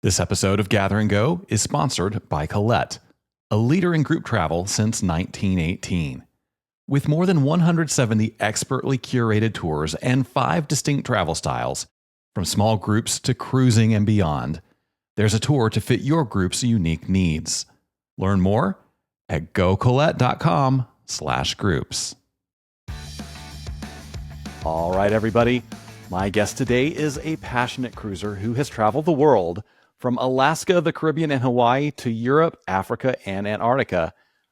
This episode of Gather and Go is sponsored by Colette, a leader in group travel since 1918. With more than 170 expertly curated tours and 5 distinct travel styles, from small groups to cruising and beyond, there's a tour to fit your group's unique needs. Learn more at gocolette.com/groups. All right, everybody. My guest today is a passionate cruiser who has traveled the world from Alaska, the Caribbean, and Hawaii to Europe, Africa, and Antarctica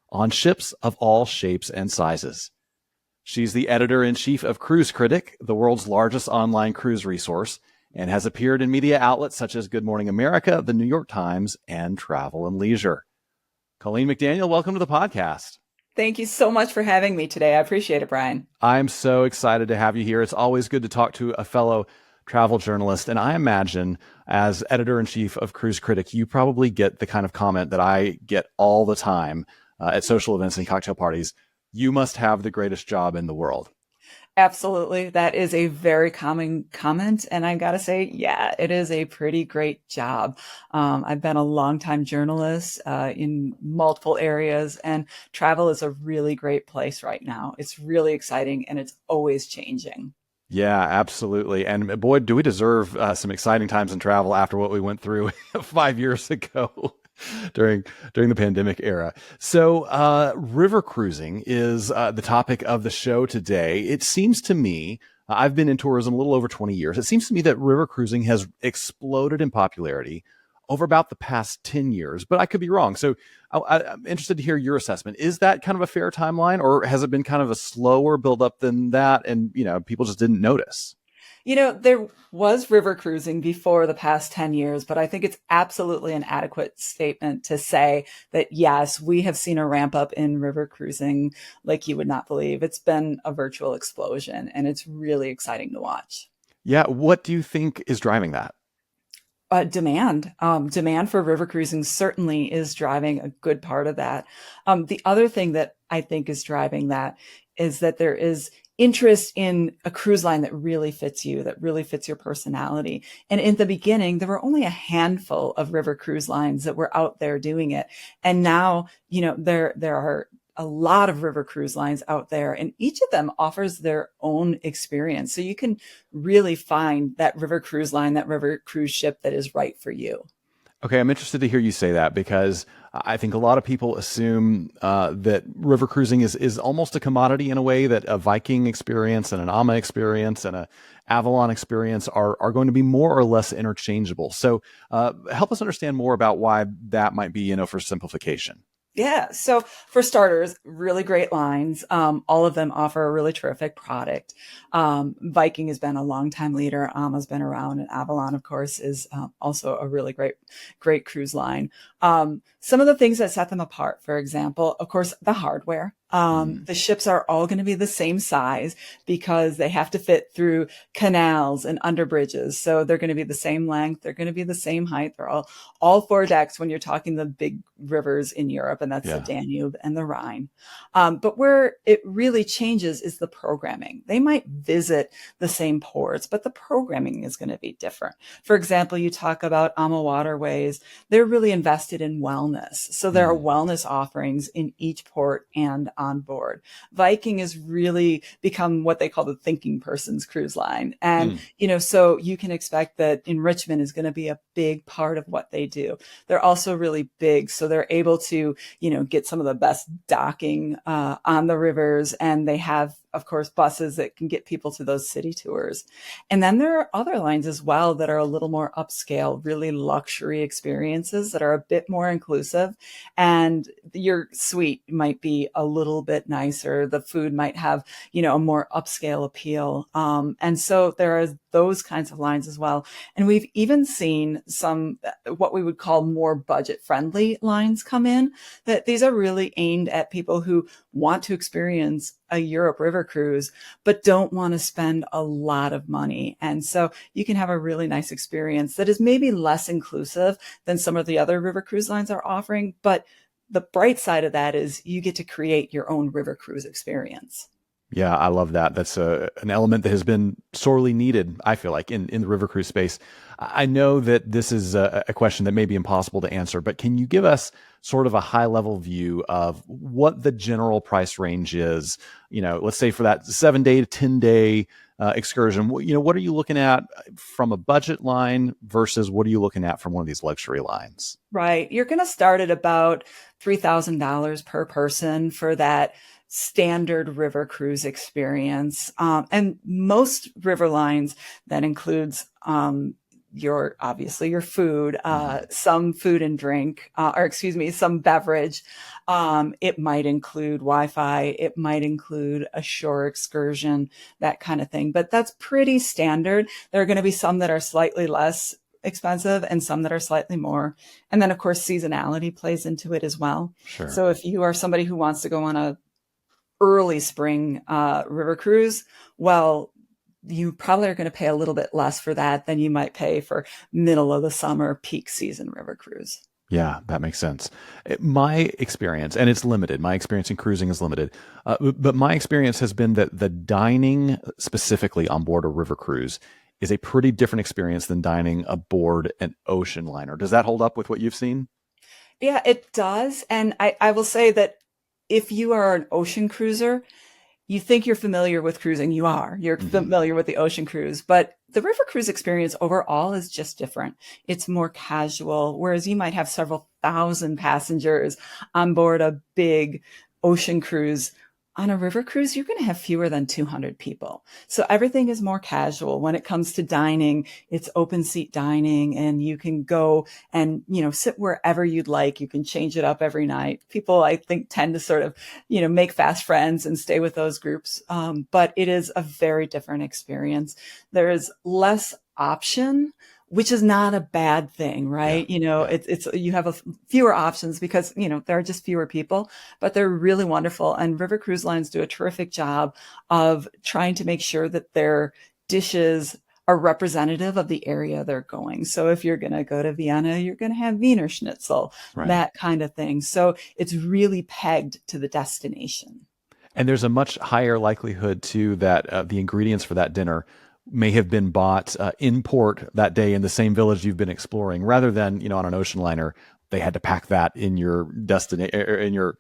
on ships of all shapes and sizes. She's the editor-in-chief of Cruise Critic, the world's largest online cruise resource, and has appeared in media outlets such as Good Morning America, The New York Times, and Travel and Leisure. Colleen McDaniel, welcome to the podcast. Thank you so much for having me today. I appreciate it, Brian. I'm so excited to have you here. It's always good to talk to a fellow travel journalist. And I imagine as editor-in-chief of Cruise Critic, you probably get the kind of comment that I get all the time at social events and cocktail parties. You must have the greatest job in the world. Absolutely. That is a very common comment. And I got to say, yeah, it is a pretty great job. I've been a longtime journalist in multiple areas, and travel is a really great place right now. It's really exciting, and it's always changing. Yeah, absolutely. And boy, do we deserve some exciting times in travel after what we went through 5 years ago during the pandemic era. So river cruising is the topic of the show today. It seems to me, I've been in tourism a little over 20 years. It seems to me that river cruising has exploded in popularity over about the past 10 years, but I could be wrong. So I'm interested to hear your assessment. Is that kind of a fair timeline, or has it been kind of a slower buildup than that? And, people just didn't notice. There was river cruising before the past 10 years, but I think it's absolutely an adequate statement to say that, yes, we have seen a ramp up in river cruising like you would not believe. It's been a virtual explosion, and it's really exciting to watch. Yeah. What do you think is driving that? Demand for river cruising certainly is driving a good part of that. The other thing that I think is driving that is that there is interest in a cruise line that really fits you, that really fits your personality. And in the beginning, there were only a handful of river cruise lines that were out there doing it. And now, there are a lot of river cruise lines out there, and each of them offers their own experience. So you can really find that river cruise line, that river cruise ship that is right for you. Okay, I'm interested to hear you say that, because I think a lot of people assume that river cruising is almost a commodity in a way, that a Viking experience and an AMA experience and a Avalon experience are going to be more or less interchangeable. So help us understand more about why that might be, for simplification. Yeah. So for starters, really great lines. All of them offer a really terrific product. Viking has been a longtime leader. AMA's been around, and Avalon, of course, is also a really great cruise line. Some of the things that set them apart, for example, of course, the hardware. The ships are all going to be the same size because they have to fit through canals and under bridges. So they're going to be the same length. They're going to be the same height. They're all 4 decks when you're talking the big rivers in Europe, and that's the Danube and the Rhine. But where it really changes is the programming. They might visit the same ports, but the programming is going to be different. For example, you talk about AMA Waterways. They're really invested in wellness. So there are wellness offerings in each port and on board. Viking has really become what they call the thinking person's cruise line. And, so you can expect that enrichment is going to be a big part of what they do. They're also really big. So they're able to, get some of the best docking on the rivers. And they have, of course, buses that can get people to those city tours. And then there are other lines as well that are a little more upscale, really luxury experiences that are a bit more inclusive. And your suite might be a little bit nicer. The food might have, a more upscale appeal. And so there are those kinds of lines as well. And we've even seen some, what we would call more budget friendly lines come in, that these are really aimed at people who want to experience a Europe river cruise, but don't want to spend a lot of money. And so you can have a really nice experience that is maybe less inclusive than some of the other river cruise lines are offering. But the bright side of that is you get to create your own river cruise experience. Yeah, I love that. That's an element that has been sorely needed, I feel like, in the river cruise space. I know that this is a question that may be impossible to answer, but can you give us sort of a high level view of what the general price range is? Let's say for that 7 day to 10 day excursion, what are you looking at from a budget line versus what are you looking at from one of these luxury lines? Right. You're going to start at about $3,000 per person for that standard river cruise experience. And most river lines, that includes your obviously your food, Mhm. some food and drink, or excuse me, some beverage. It might include Wi-Fi. It might include a shore excursion, that kind of thing. But that's pretty standard. There are going to be some that are slightly less expensive and some that are slightly more. And then, of course, seasonality plays into it as well. Sure. So if you are somebody who wants to go on a early spring river cruise, well, you probably are going to pay a little bit less for that than you might pay for middle of the summer peak season river cruise. Yeah, that makes sense. My experience, and it's limited, my experience in cruising is limited, but my experience has been that the dining specifically on board a river cruise is a pretty different experience than dining aboard an ocean liner. Does that hold up with what you've seen? Yeah, it does. And I will say that if you are an ocean cruiser, you think you're familiar with cruising. You are. You're Hmm. familiar with the ocean cruise, but the river cruise experience overall is just different. It's more casual, whereas you might have several thousand passengers on board a big ocean cruise. On a river cruise, you're going to have fewer than 200 people. So everything is more casual. When it comes to dining, it's open seat dining and you can go and, sit wherever you'd like. You can change it up every night. People, I think, tend to sort of make fast friends and stay with those groups. But it is a very different experience. There is less option, which is not a bad thing, Yeah, right? yeah. It's you have fewer options because, there are just fewer people, but they're really wonderful. And River Cruise Lines do a terrific job of trying to make sure that their dishes are representative of the area they're going. So if you're going to go to Vienna, you're going to have Wiener Schnitzel, Right. that kind of thing. So it's really pegged to the destination. And there's a much higher likelihood too that the ingredients for that dinner may have been bought in port that day in the same village you've been exploring, rather than on an ocean liner they had to pack that in your destination in your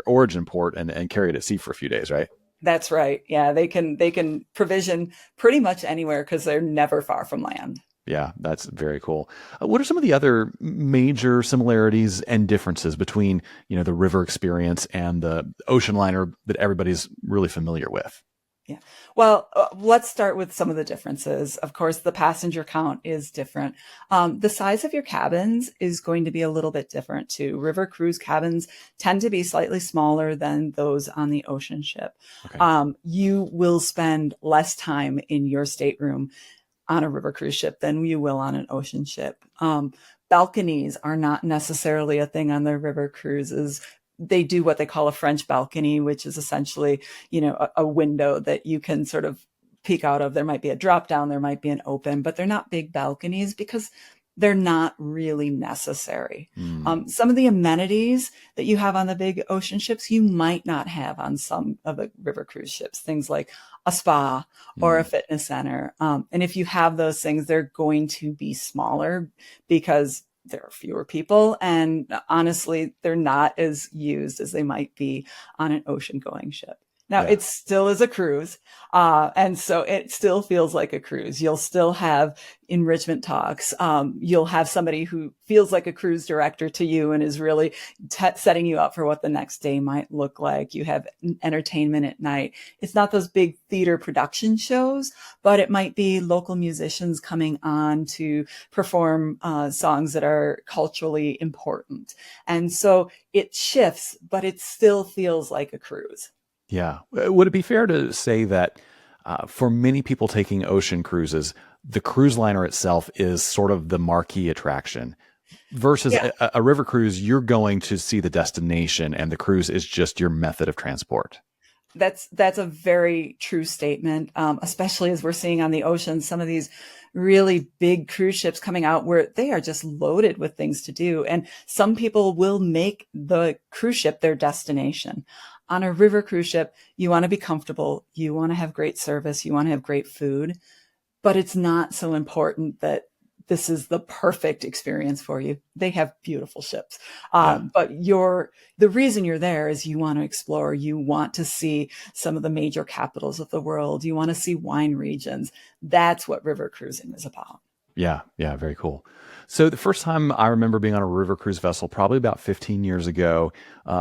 origin port and carry it at sea for a few days, right? That's right. Yeah, they can provision pretty much anywhere because they're never far from land. Yeah, that's very cool. What are some of the other major similarities and differences between the river experience and the ocean liner that everybody's really familiar with? Yeah. Well, let's start with some of the differences. Of course, the passenger count is different. The size of your cabins is going to be a little bit different too. River cruise cabins tend to be slightly smaller than those on the ocean ship. Okay. You will spend less time in your stateroom on a river cruise ship than you will on an ocean ship. Balconies are not necessarily a thing on the river cruises. They do what they call a French balcony, which is essentially, a window that you can sort of peek out of. There might be a drop down, there might be an open, but they're not big balconies because they're not really necessary. Hmm. Some of the amenities that you have on the big ocean ships, you might not have on some of the river cruise ships, things like a spa or a Hmm. fitness center. And if you have those things, they're going to be smaller because there are fewer people. And honestly, they're not as used as they might be on an ocean going ship. Now, Yeah. it still is a cruise. And so it still feels like a cruise. You'll still have enrichment talks. You'll have somebody who feels like a cruise director to you and is really setting you up for what the next day might look like. You have entertainment at night. It's not those big theater production shows, but it might be local musicians coming on to perform songs that are culturally important. And so it shifts, but it still feels like a cruise. Yeah. Would it be fair to say that for many people taking ocean cruises, the cruise liner itself is sort of the marquee attraction versus Yeah. a river cruise, you're going to see the destination and the cruise is just your method of transport? That's a very true statement, especially as we're seeing on the ocean some of these really big cruise ships coming out where they are just loaded with things to do. And some people will make the cruise ship their destination. On a river cruise ship, you want to be comfortable, you want to have great service, you want to have great food, but it's not so important that this is the perfect experience for you. They have beautiful ships. Yeah. But the reason you're there is you want to explore. You want to see some of the major capitals of the world. You want to see wine regions. That's what river cruising is about. Yeah, yeah, very cool. So the first time I remember being on a river cruise vessel, probably about 15 years ago,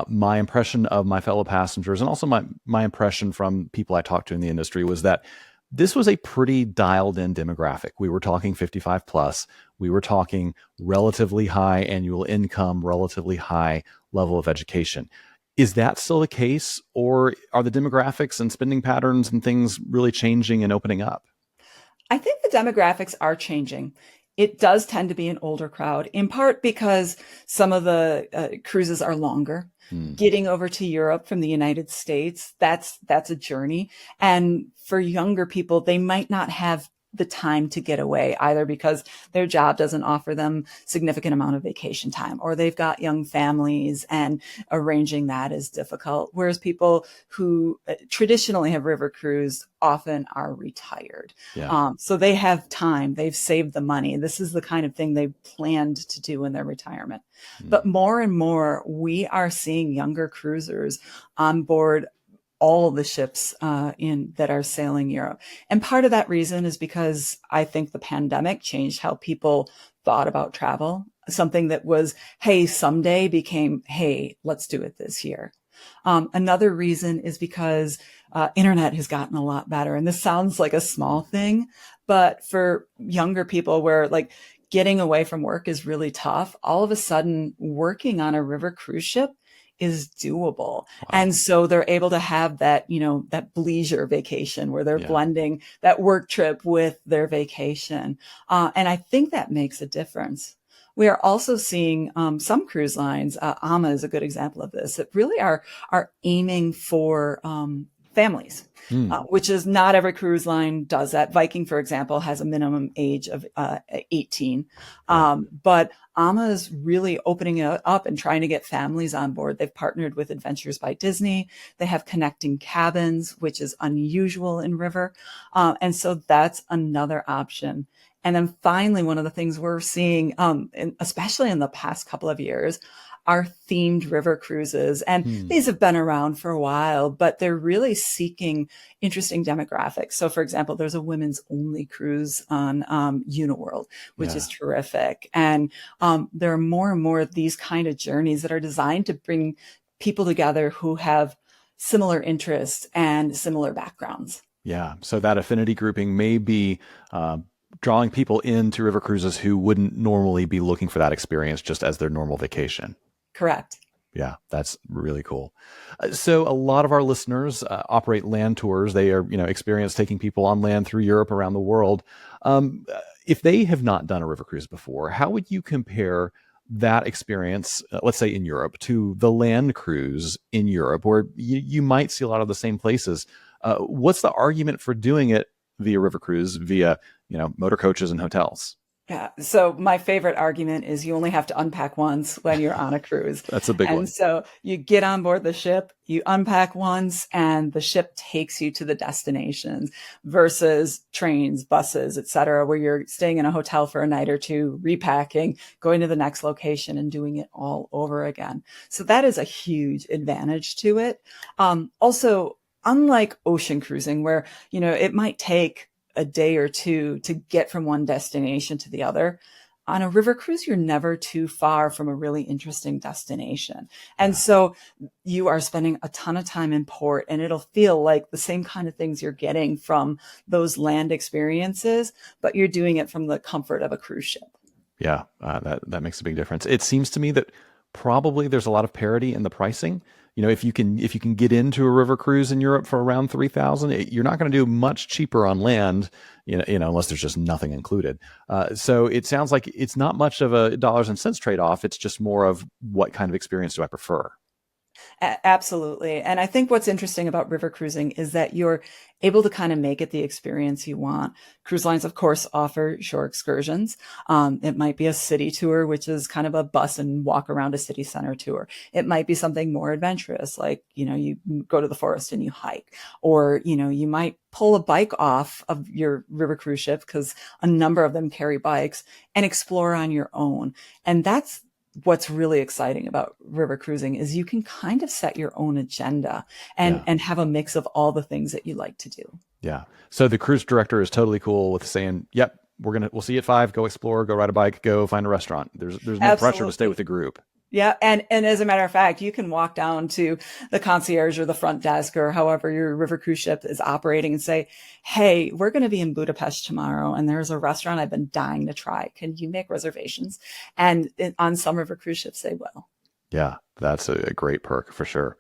my impression of my fellow passengers and also my impression from people I talked to in the industry was that this was a pretty dialed in demographic. We were talking 55 plus. We were talking relatively high annual income, relatively high level of education. Is that still the case, or are the demographics and spending patterns and things really changing and opening up? I think the demographics are changing. It does tend to be an older crowd, in part because some of the cruises are longer. Hmm. Getting over to Europe from the United States, that's a journey. And for younger people, they might not have the time to get away either because their job doesn't offer them significant amount of vacation time, or they've got young families and arranging that is difficult. Whereas people who traditionally have river cruised often are retired. Yeah. So they have time, they've saved the money. This is the kind of thing they planned to do in their retirement. But more and more, we are seeing younger cruisers on board all the ships that are sailing Europe. And part of that reason is because I think the pandemic changed how people thought about travel. Something that was, hey, someday became, hey, let's do it this year. Another reason is because internet has gotten a lot better. And this sounds like a small thing, but for younger people where like getting away from work is really tough, all of a sudden working on a river cruise ship is doable. Wow. And so they're able to have that, that leisure vacation where they're blending that work trip with their vacation. And I think that makes a difference. We are also seeing some cruise lines, AMA is a good example of this, that really are aiming for families, which is not every cruise line does that. Viking, for example, has a minimum age of 18. But AMA is really opening it up and trying to get families on board. They've partnered with Adventures by Disney. They have connecting cabins, which is unusual in river. And so that's another option. And then finally, one of the things we're seeing, especially in the past couple of years, are themed river cruises. And these have been around for a while, but they're really seeking interesting demographics. So for example, there's a women's only cruise on Uniworld, which is terrific. And there are more and more of these kind of journeys that are designed to bring people together who have similar interests and similar backgrounds. Yeah. So that affinity grouping may be drawing people into river cruises who wouldn't normally be looking for that experience just as their normal vacation. Correct. Yeah, that's really cool. So a lot of our listeners operate land tours. They are, experienced taking people on land through Europe, around the world. If they have not done a river cruise before, how would you compare that experience, let's say in Europe, to the land cruise in Europe, where you might see a lot of the same places? What's the argument for doing it via river cruise, via, motor coaches and hotels? Yeah. So my favorite argument is you only have to unpack once when you're on a cruise. That's a big one. And so you get on board the ship, you unpack once, and the ship takes you to the destinations versus trains, buses, et cetera, where you're staying in a hotel for a night or two, repacking, going to the next location and doing it all over again. So that is a huge advantage to it. Also, unlike ocean cruising, where, it might take a day or two to get from one destination to the other. On a river cruise, you're never too far from a really interesting destination. And so you are spending a ton of time in port, and it'll feel like the same kind of things you're getting from those land experiences, but you're doing it from the comfort of a cruise ship. Yeah, that makes a big difference. It seems to me that probably there's a lot of parity in the pricing. If you can get into a river cruise in Europe for around 3,000, you're not going to do much cheaper on land, unless there's just nothing included. So it sounds like it's not much of a dollars and cents trade-off. It's just more of what kind of experience do I prefer? Absolutely. And I think what's interesting about river cruising is that you're able to kind of make it the experience you want. Cruise lines, of course, offer shore excursions. It might be a city tour, which is kind of a bus and walk around a city center tour. It might be something more adventurous, like, you go to the forest and you hike, or, you might pull a bike off of your river cruise ship because a number of them carry bikes and explore on your own. And that's what's really exciting about river cruising is you can kind of set your own agenda and Yeah. and have a mix of all the things that you like to do. Yeah. So the cruise director is totally cool with saying, "Yep, we'll see you at 5. Go explore. Go ride a bike. Go find a restaurant." There's no pressure to stay with Absolutely. the group. Yeah, and as a matter of fact, you can walk down to the concierge or the front desk or however your river cruise ship is operating and say, "Hey, we're going to be in Budapest tomorrow, and there's a restaurant I've been dying to try. Can you make reservations?" And on some river cruise ships, they will. Yeah, that's a great perk for sure.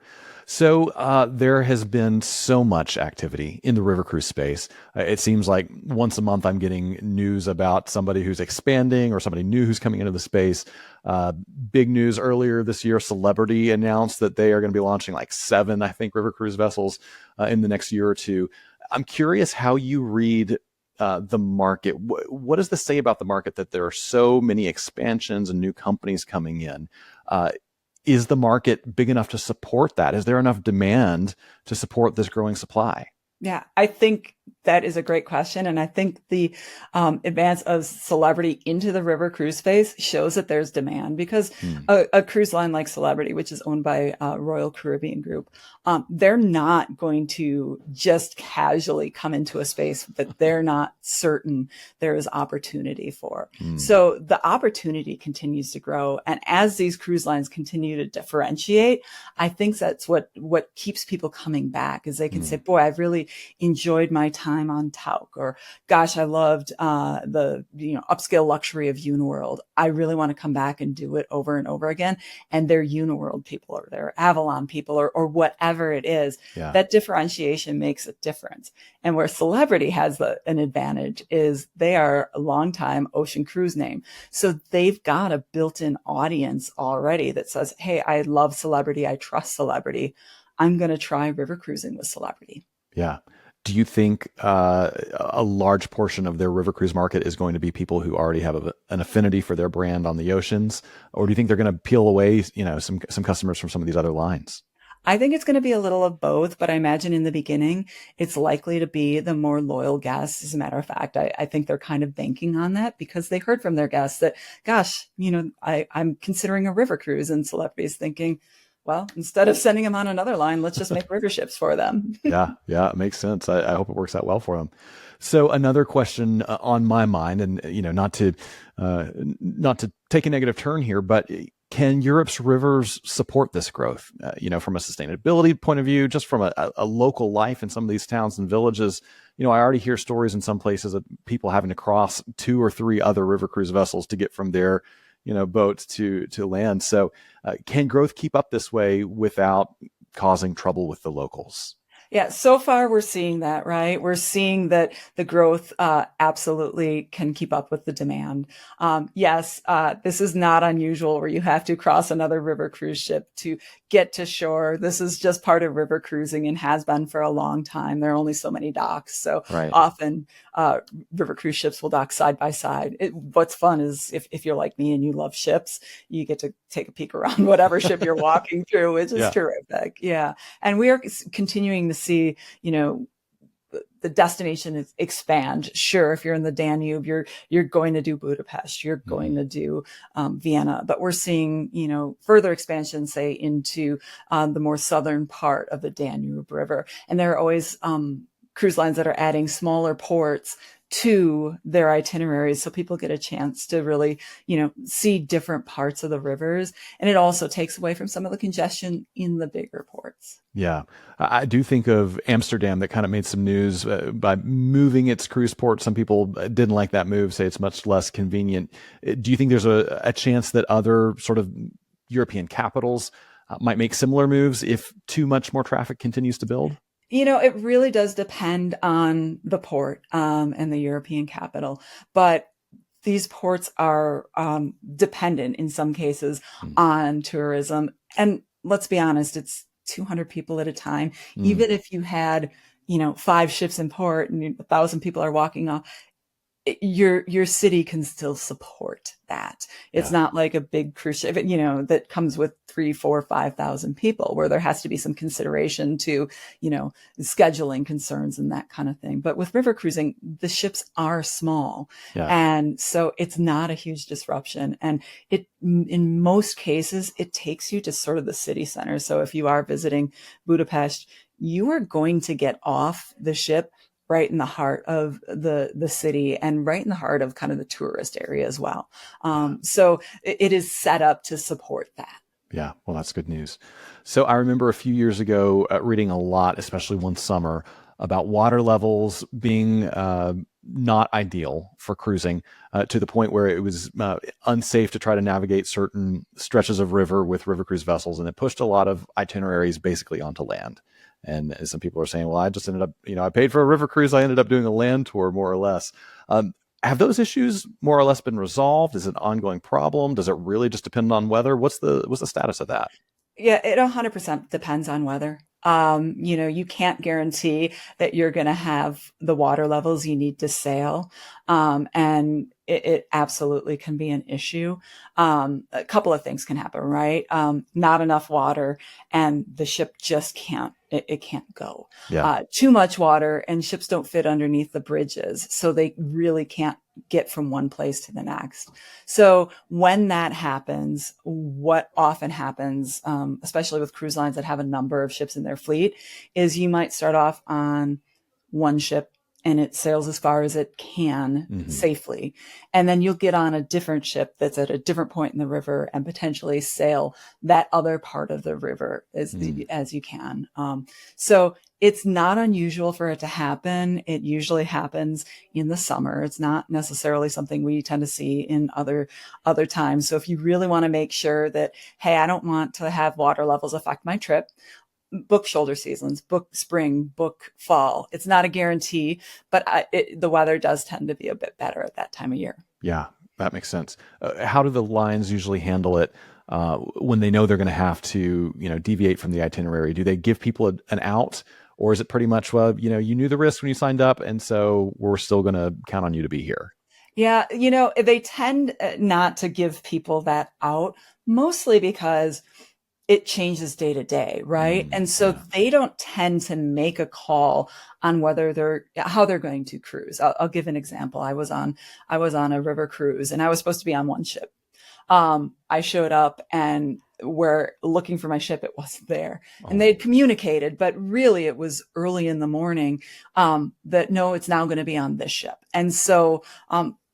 So there has been so much activity in the river cruise space. It seems like once a month I'm getting news about somebody who's expanding or somebody new who's coming into the space. Uh, Big news earlier this year, Celebrity announced that they are going to be launching like 7, I think, river cruise vessels in the next year or two. I'm curious how you read the market. What does this say about the market that there are so many expansions and new companies coming in? Uh, is the market big enough to support that? Is there enough demand to support this growing supply? Yeah, I think that is a great question. And I think the advance of Celebrity into the river cruise space shows that there's demand because Hmm. a cruise line like Celebrity, which is owned by Royal Caribbean Group, they're not going to just casually come into a space that they're not certain there is opportunity for. Hmm. So the opportunity continues to grow. And as these cruise lines continue to differentiate, I think that's what keeps people coming back is they can Hmm. say, boy, I've really enjoyed my time on Tauk, or gosh, I loved the upscale luxury of Uniworld. I really want to come back and do it over and over again. And they're Uniworld people or they're Avalon people or whatever it is. Yeah. That differentiation makes a difference. And where Celebrity has an advantage is they are a longtime ocean cruise name. So they've got a built-in audience already that says, hey, I love Celebrity. I trust Celebrity. I'm going to try river cruising with Celebrity. Yeah. Do you think a large portion of their river cruise market is going to be people who already have an affinity for their brand on the oceans, or do you think they're going to peel away, some customers from some of these other lines? I think it's going to be a little of both, but I imagine in the beginning, it's likely to be the more loyal guests. As a matter of fact, I think they're kind of banking on that because they heard from their guests that, gosh, I'm considering a river cruise, and Celebrities thinking, well, instead of sending them on another line, let's just make river ships for them. Yeah, yeah, it makes sense. I hope it works out well for them. So another question on my mind, and uh, not to take a negative turn here, but can Europe's rivers support this growth? From a sustainability point of view, just from a local life in some of these towns and villages. I already hear stories in some places of people having to cross 2 or 3 other river cruise vessels to get from their boats to land. So can growth keep up this way without causing trouble with the locals? Yeah, so far we're seeing that, right? We're seeing that the growth absolutely can keep up with the demand. Yes, this is not unusual where you have to cross another river cruise ship to get to shore. This is just part of river cruising and has been for a long time. There are only so many docks. So Right. often river cruise ships will dock side by side. What's fun is if you're like me and you love ships, you get to take a peek around whatever ship you're walking through, which is Yeah. terrific. Yeah. And we are continuing to see, the destination is expand. Sure, if you're in the Danube, you're going to do Budapest, you're going Mhm. to do Vienna, but we're seeing further expansion, say into the more southern part of the Danube River, and there are always cruise lines that are adding smaller ports to their itineraries so people get a chance to really see different parts of the rivers, and it also takes away from some of the congestion in the bigger ports. Yeah. I do think of Amsterdam that kind of made some news by moving its cruise port. Some people didn't like that move, say it's much less convenient. Do you think there's a chance that other sort of European capitals might make similar moves if too much more traffic continues to build? It really does depend on the port and the European capital, but these ports are dependent in some cases Hmm. on tourism. And let's be honest, it's 200 people at a time. Mm, Even if you had, 5 ships in port and 1,000 people are walking off, your city can still support that. It's yeah. not like a big cruise ship, that comes with 3, 4, 5,000 people, where there has to be some consideration to, scheduling concerns and that kind of thing. But with river cruising, the ships are small, Yeah. and so it's not a huge disruption. And in most cases, it takes you to sort of the city center. So if you are visiting Budapest, you are going to get off the ship right in the heart of the city, and right in the heart of kind of the tourist area as well. So it is set up to support that. Yeah, well, that's good news. So I remember a few years ago reading a lot, especially one summer, about water levels being not ideal for cruising to the point where it was unsafe to try to navigate certain stretches of river with river cruise vessels, and it pushed a lot of itineraries basically onto land. And some people are saying, well, I just ended up, I paid for a river cruise. I ended up doing a land tour, more or less. Um, have those issues more or less been resolved? Is it an ongoing problem? Does it really just depend on weather? What's the status of that? Yeah, it 100% depends on weather. You can't guarantee that you're going to have the water levels you need to sail. And it absolutely can be an issue. A couple of things can happen, right? Not enough water, and the ship just it can't go. Yeah. Too much water, and ships don't fit underneath the bridges. So they really can't get from one place to the next. So when that happens, what often happens, especially with cruise lines that have a number of ships in their fleet, is you might start off on one ship and it sails as far as it can Hmm. safely. And then you'll get on a different ship that's at a different point in the river and potentially sail that other part of the river Mm. as you can. So it's not unusual for it to happen. It usually happens in the summer. It's not necessarily something we tend to see in other times. So if you really want to make sure that, hey, I don't want to have water levels affect my trip, book shoulder seasons, book spring, book fall. It's not a guarantee, but the weather does tend to be a bit better at that time of year. Yeah, that makes sense. How do the lines usually handle it when they know they're going to have to, deviate from the itinerary? Do they give people an out, or is it pretty much, well, you knew the risk when you signed up, and so we're still going to count on you to be here? Yeah, they tend not to give people that out, mostly because it changes day to day, right? Mm, And so yeah. they don't tend to make a call on how they're going to cruise. I'll give an example. I was on a river cruise, and I was supposed to be on one ship. I showed up and we're looking for my ship. It wasn't there. And they Oh, had communicated, but really it was early in the morning, that no, it's now going to be on this ship. And so,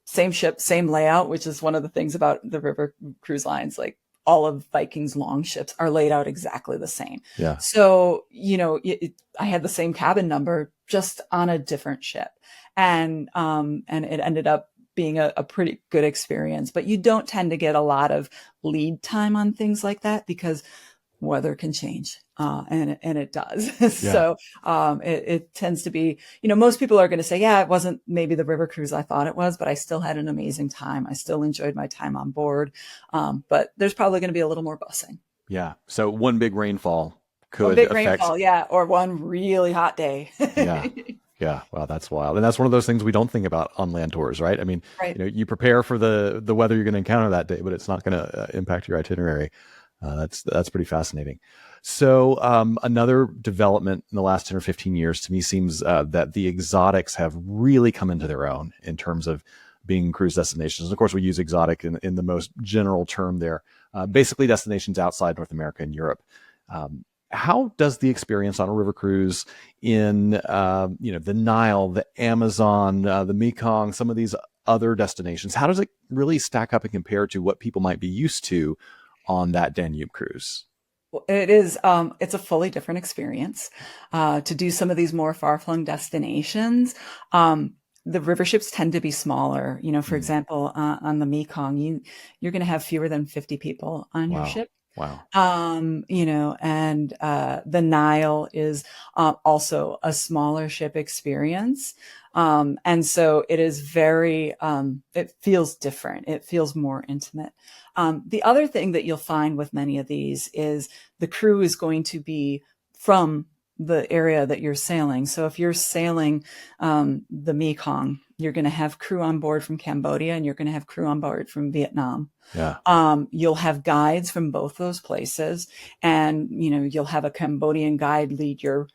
same ship, same layout, which is one of the things about the river cruise lines. Like, all of Viking's long ships are laid out exactly the same. yeah. So, I had the same cabin number just on a different ship. And it ended up being a pretty good experience. But you don't tend to get a lot of lead time on things like that because weather can change, and it does. Yeah. So it tends to be, most people are going to say, yeah, it wasn't maybe the river cruise I thought it was, but I still had an amazing time. I still enjoyed my time on board. But there's probably going to be a little more busing. Yeah. So one big rainfall One could big affect. rainfall, yeah, or one really hot day. Yeah. Yeah. Wow, that's wild. And that's one of those things we don't think about on land tours, right? I mean, Right. you prepare for the weather you're going to encounter that day, but it's not going to impact your itinerary. That's pretty fascinating. So another development in the last 10 or 15 years to me seems that the exotics have really come into their own in terms of being cruise destinations. And of course, we use exotic in the most general term there, basically destinations outside North America and Europe. How does the experience on a river cruise in the Nile, the Amazon, the Mekong, some of these other destinations, how does it really stack up and compare to what people might be used to on that Danube cruise? It is, it's a fully different experience, to do some of these more far-flung destinations. The river ships tend to be smaller. For Mm, example, on the Mekong, you're going to have fewer than 50 people on your wow. ship. Wow. And the Nile is also a smaller ship experience. And so it is very, it feels different. It feels more intimate. The other thing that you'll find with many of these is the crew is going to be from the area that you're sailing. So if you're sailing the Mekong, you're going to have crew on board from Cambodia and you're going to have crew on board from Vietnam. Yeah. You'll have guides from both those places, and you'll have a Cambodian guide lead your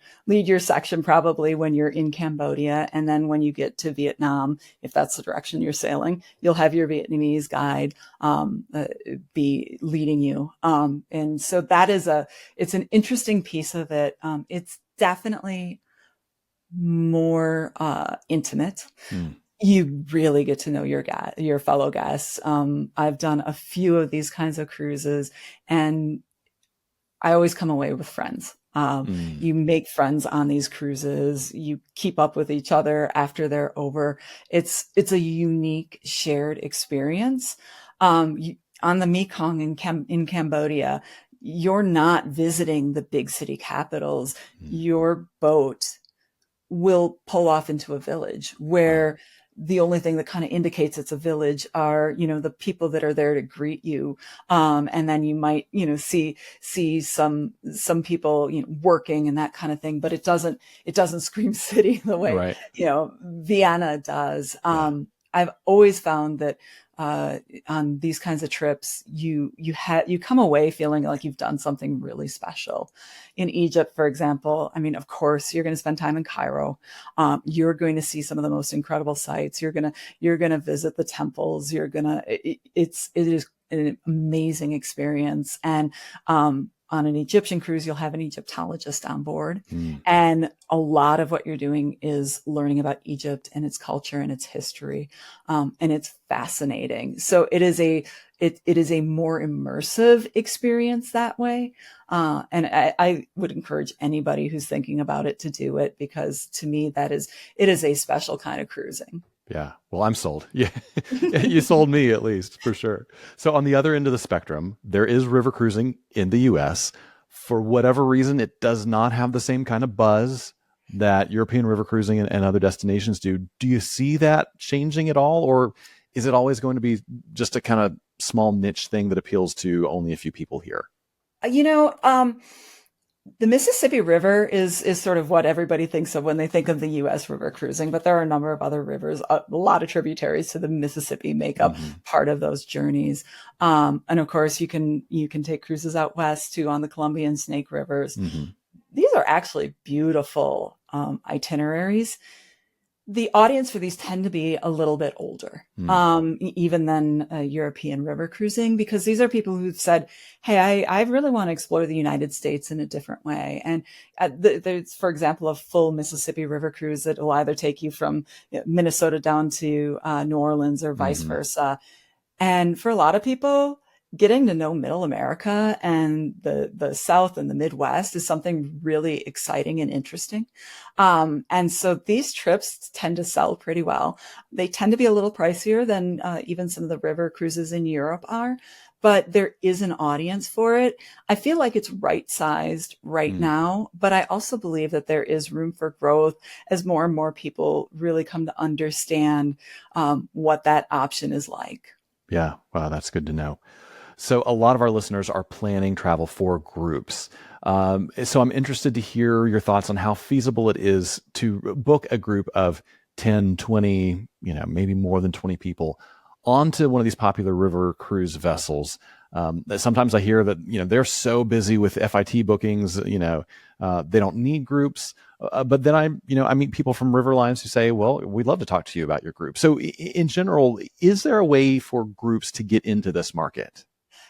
section probably when you're in Cambodia, and then when you get to Vietnam, if that's the direction you're sailing, you'll have your Vietnamese guide be leading you. And so it's an interesting piece of it. It's definitely more intimate. Mm. You really get to know your fellow guests. I've done a few of these kinds of cruises, and I always come away with friends. You make friends on these cruises. You keep up with each other after they're over. It's a unique shared experience. On the Mekong in Cambodia, you're not visiting the big city capitals. Your boat will pull off into a village where the only thing that kind of indicates it's a village are, the people that are there to greet you. And then you might, see some people, working and that kind of thing, but it doesn't scream city the way, Right. Vienna does. I've always found that, on these kinds of trips, you come away feeling like you've done something really special. In Egypt, for example, I mean, of course, you're going to spend time in Cairo. You're going to see some of the most incredible sights. You're going to visit the temples. It is an amazing experience. And, on an Egyptian cruise, you'll have an Egyptologist on board. And a lot of what you're doing is learning about Egypt and its culture and its history. And it's fascinating. So it is a more immersive experience that way. And I would encourage anybody who's thinking about it to do it, because to me, it is a special kind of cruising. Yeah. Well, I'm sold. Yeah. You sold me at least, for sure. So on the other end of the spectrum, there is river cruising in the US. For whatever reason, it does not have the same kind of buzz that European river cruising and other destinations do. Do you see that changing at all? Or is it always going to be just a kind of small niche thing that appeals to only a few people here? The Mississippi River is sort of what everybody thinks of when they think of the U.S. river cruising, but there are a number of other rivers. A lot of tributaries to the Mississippi make up part of those journeys. And of course, you can take cruises out west too on the Columbia and Snake Rivers. These are actually beautiful itineraries. The audience for these tend to be a little bit older, even than European river cruising, because these are people who've said, hey, I really want to explore the United States in a different way. And there's, for example, a full Mississippi River cruise that will either take you from Minnesota down to New Orleans or vice versa. And for a lot of people, getting to know Middle America and the South and the Midwest is something really exciting and interesting. And so these trips tend to sell pretty well. They tend to be a little pricier than even some of the river cruises in Europe are, but there is an audience for it. I feel like it's right-sized right now, but I also believe that there is room for growth as more and more people really come to understand what that option is like. Yeah. Wow. That's good to know. So a lot of our listeners are planning travel for groups. So I'm interested to hear your thoughts on how feasible it is to book a group of 10, 20, maybe more than 20 people onto one of these popular river cruise vessels. Sometimes I hear that, they're so busy with FIT bookings, they don't need groups. But then I meet people from river lines who say, well, we'd love to talk to you about your group. So in general, is there a way for groups to get into this market?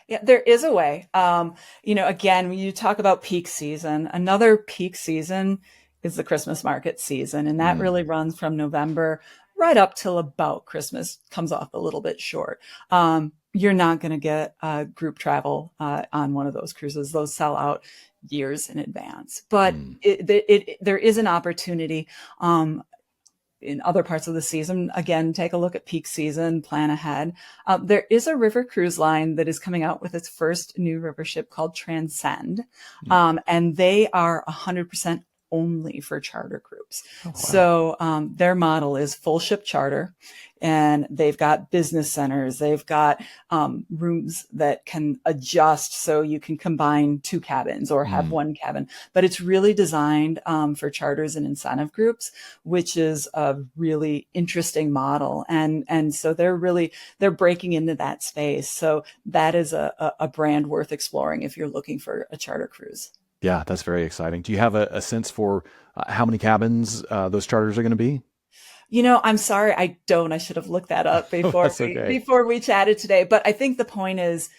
Yeah, there is a way. Again, when you talk about peak season, another peak season is the Christmas market season. And that really runs from November right up till about Christmas, comes off a little bit short. You're not going to get group travel on one of those cruises. Those sell out years in advance. But there is an opportunity. in other parts of the season, again, take a look at peak season, plan ahead. There is a river cruise line that is coming out with its first new river ship called Transcend. Mm. And they are 100% only for charter groups. Oh, wow. So their model is full ship charter, and they've got business centers. They've got rooms that can adjust so you can combine two cabins or have one cabin. But it's really designed for charters and incentive groups, which is a really interesting model. And so they're breaking into that space. So that is a brand worth exploring if you're looking for a charter cruise. Yeah, that's very exciting. Do you have a sense for how many cabins those charters are going to be? I'm sorry, I don't. I should have looked that up Oh, that's okay. before we chatted today. But I think the point is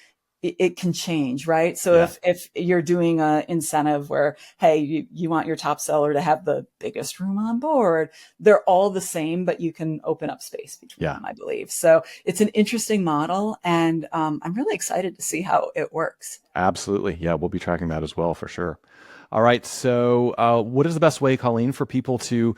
it can change, right? So Yeah. if you're doing an incentive where, hey, you want your top seller to have the biggest room on board, they're all the same, but you can open up space between them, I believe. So it's an interesting model, and I'm really excited to see how it works. Absolutely. Yeah, we'll be tracking that as well for sure. All right. So, what is the best way, Colleen, for people to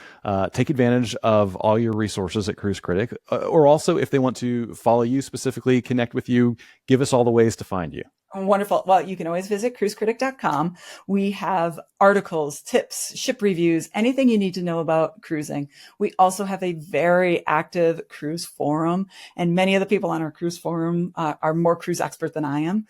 take advantage of all your resources at Cruise Critic? Or also, if they want to follow you specifically, connect with you, give us all the ways to find you. Wonderful. Well, you can always visit cruisecritic.com. We have articles, tips, ship reviews, anything you need to know about cruising. We also have a very active cruise forum, and many of the people on our cruise forum are more cruise expert than I am.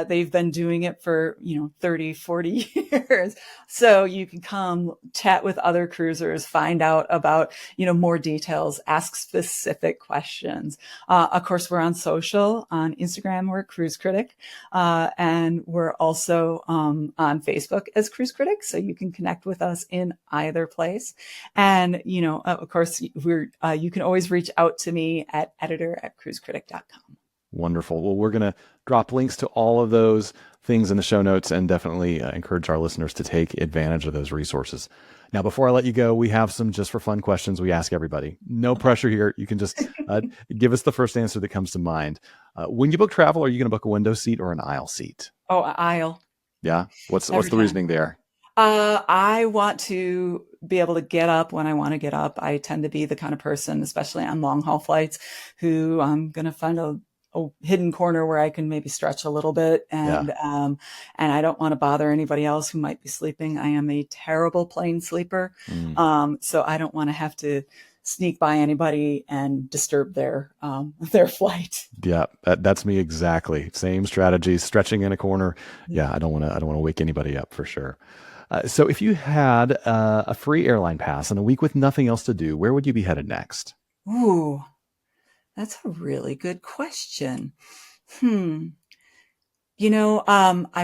They've been doing it for, 30, 40 years. So you can come chat with other cruisers, find out about, more details, ask specific questions. Of course, we're on social. On Instagram, we're Cruise Critic. And we're also on Facebook as Cruise Critic, so you can connect with us in either place. And, of course, you can always reach out to me at editor@cruisecritic.com. Wonderful. Well, we're going to drop links to all of those things in the show notes and definitely encourage our listeners to take advantage of those resources. Now, before I let you go, we have some just for fun questions we ask everybody. No pressure here. You can just give us the first answer that comes to mind. When you book travel, are you going to book a window seat or an aisle seat? Oh, aisle. Yeah. What's the Every reasoning there? I want to be able to get up when I want to get up. I tend to be the kind of person, especially on long haul flights, who I'm going to find a hidden corner where I can maybe stretch a little bit. And I don't want to bother anybody else who might be sleeping. I am a terrible plane sleeper. So I don't want to have to sneak by anybody and disturb their flight. Yeah, that's me exactly. Same strategy, stretching in a corner. Yeah, I don't want to wake anybody up for sure. So if you had a free airline pass and a week with nothing else to do, where would you be headed next? Ooh, that's a really good question. I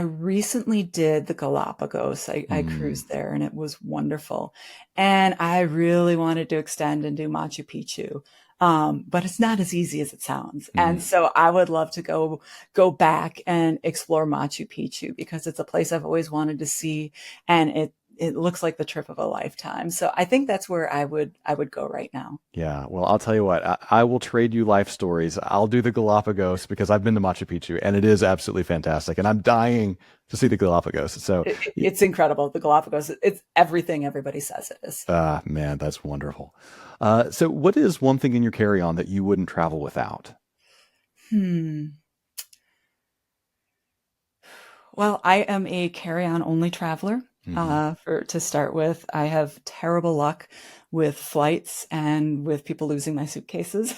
recently did the Galapagos. I cruised there, and it was wonderful. And I really wanted to extend and do Machu Picchu. But it's not as easy as it sounds. And so I would love to go back and explore Machu Picchu because it's a place I've always wanted to see, and it looks like the trip of a lifetime. So I think that's where I would go right now. Yeah. Well, I'll tell you what, I will trade you life stories. I'll do the Galapagos because I've been to Machu Picchu and it is absolutely fantastic. And I'm dying to see the Galapagos. So it's incredible. The Galapagos, it's everything everybody says it is. Man, that's wonderful. So what is one thing in your carry-on that you wouldn't travel without? Well, I am a carry-on only traveler. To start with, I have terrible luck with flights and with people losing my suitcases.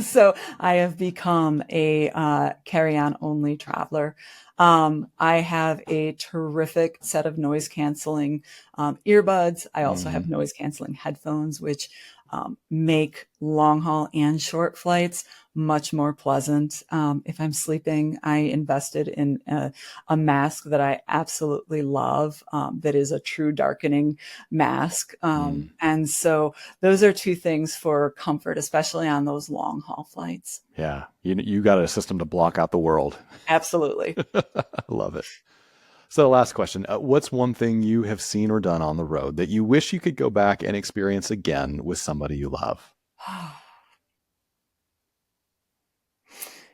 So I have become a carry-on only traveler. I have a terrific set of noise canceling earbuds. I also have noise canceling headphones, which make long haul and short flights much more pleasant. If I'm sleeping, I invested in a mask that I absolutely love, that is a true darkening mask. And so those are two things for comfort, especially on those long haul flights. Yeah. You got a system to block out the world. Absolutely. I love it. So last question, what's one thing you have seen or done on the road that you wish you could go back and experience again with somebody you love?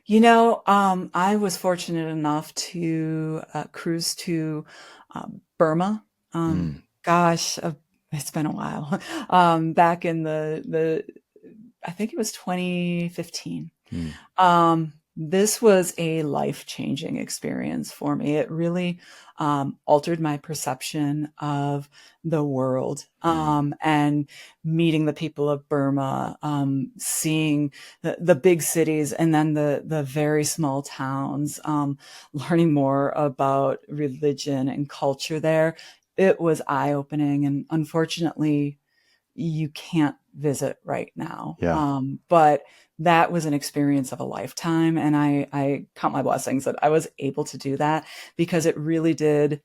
I was fortunate enough to cruise to Burma. Gosh, It's been a while. Back in the I think it was 2015. Hmm. This was a life-changing experience for me. It really altered my perception of the world, and meeting the people of Burma, seeing the big cities and then the very small towns, learning more about religion and culture there. It was eye-opening, and unfortunately, you can't visit right now. Yeah. But that was an experience of a lifetime. And I count my blessings that I was able to do that, because it really did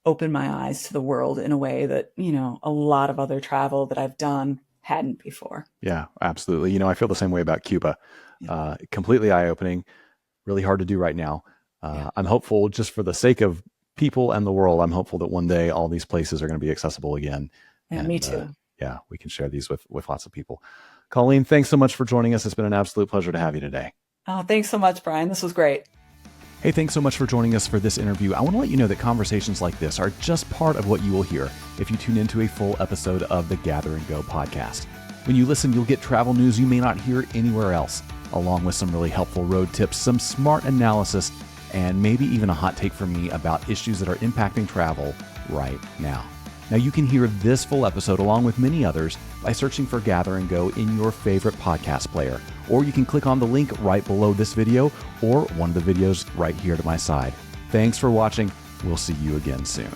open my eyes to the world in a way that, a lot of other travel that I've done hadn't before. Yeah, absolutely. I feel the same way about Cuba. Yeah. Completely eye-opening, really hard to do right now. Yeah. I'm hopeful, just for the sake of people and the world, I'm hopeful that one day all these places are going to be accessible again. Yeah, And me too. yeah, we can share these with lots of people. Colleen, thanks so much for joining us. It's been an absolute pleasure to have you today. Oh, thanks so much, Brian. This was great. Hey, thanks so much for joining us for this interview. I want to let you know that conversations like this are just part of what you will hear if you tune into a full episode of the Gather and Go podcast. When you listen, you'll get travel news you may not hear anywhere else, along with some really helpful road tips, some smart analysis, and maybe even a hot take from me about issues that are impacting travel right now. Now, you can hear this full episode along with many others by searching for Gather and Go in your favorite podcast player, or you can click on the link right below this video or one of the videos right here to my side. Thanks for watching. We'll see you again soon.